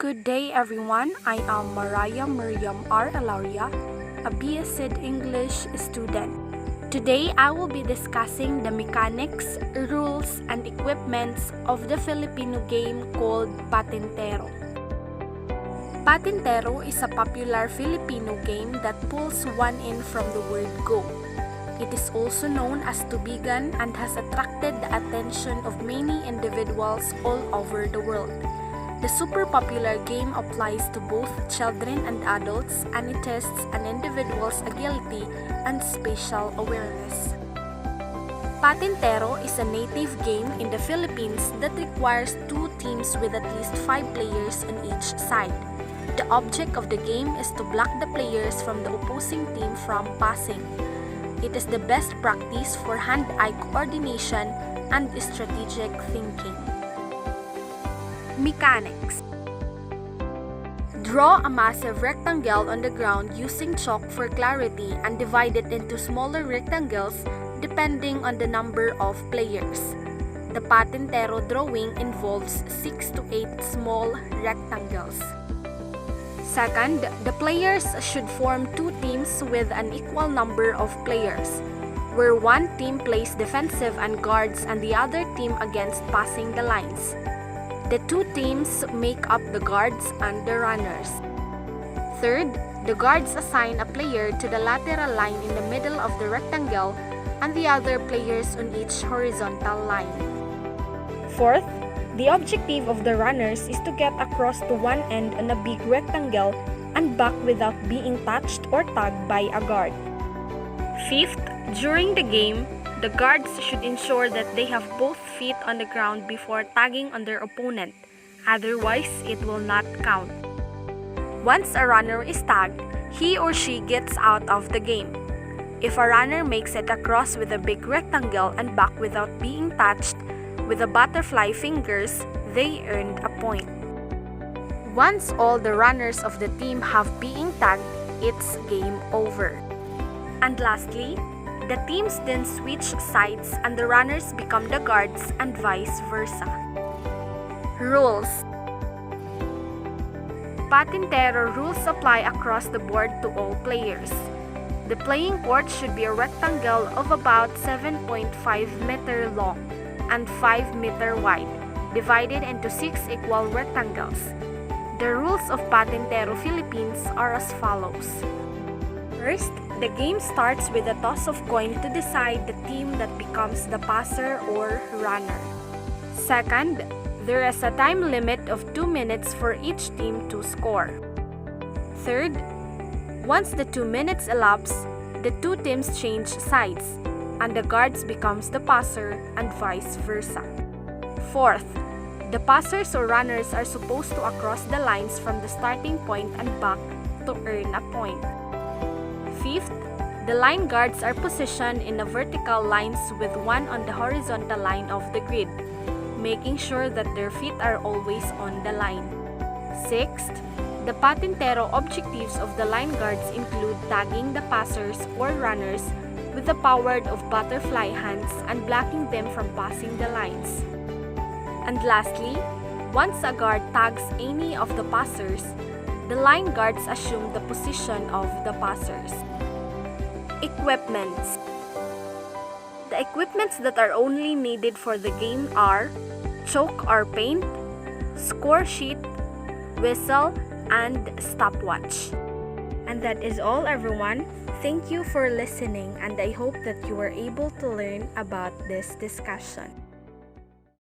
Good day everyone, I am Mariah Meriam Elauria, a BSED English student. Today I will be discussing the mechanics, rules, and equipments of the Filipino game called Patintero. Patintero is a popular Filipino game that pulls one in from the word go. It is also known as tubigan and has attracted the attention of many individuals all over the world. The super popular game applies to both children and adults, and it tests an individual's agility and spatial awareness. Patintero is a native game in the Philippines that requires two teams with at least 5 players on each side. The object of the game is to block the players from the opposing team from passing. It is the best practice for hand-eye coordination and strategic thinking. Mechanics. Draw a massive rectangle on the ground using chalk for clarity and divide it into smaller rectangles depending on the number of players. The Patintero drawing involves 6 to 8 small rectangles. Second, the players should form two teams with an equal number of players, where one team plays defensive and guards and the other team against passing the lines. The two teams make up the guards and the runners. Third, the guards assign a player to the lateral line in the middle of the rectangle and the other players on each horizontal line. Fourth, the objective of the runners is to get across to one end on a big rectangle and back without being touched or tagged by a guard. Fifth, during the game, the guards should ensure that they have both feet on the ground before tagging on their opponent, otherwise it will not count. Once a runner is tagged, he or she gets out of the game. If a runner makes it across with a big rectangle and back without being touched with the butterfly fingers, they earned a point. Once all the runners of the team have been tagged, it's game over. And lastly, the teams then switch sides and the runners become the guards and vice versa. Rules. Patintero rules apply across the board to all players. The playing court should be a rectangle of about 7.5 meter long and 5 meter wide, divided into 6 equal rectangles. The rules of Patintero Philippines are as follows. First, the game starts with a toss of coin to decide the team that becomes the passer or runner. Second, there is a time limit of 2 minutes for each team to score. Third, once the 2 minutes elapse, the two teams change sides, and the guards becomes the passer and vice versa. Fourth, the passers or runners are supposed to cross the lines from the starting point and back to earn a point. Fifth, the line guards are positioned in a vertical lines with one on the horizontal line of the grid, making sure that their feet are always on the line. Sixth, the Patintero objectives of the line guards include tagging the passers or runners with the power of butterfly hands and blocking them from passing the lines. And lastly, once a guard tags any of the passers, the line guards assume the position of the passers. Equipments. The equipments that are only needed for the game are chalk or paint, score sheet, whistle, and stopwatch. And that is all, everyone. Thank you for listening, and I hope that you were able to learn about this discussion.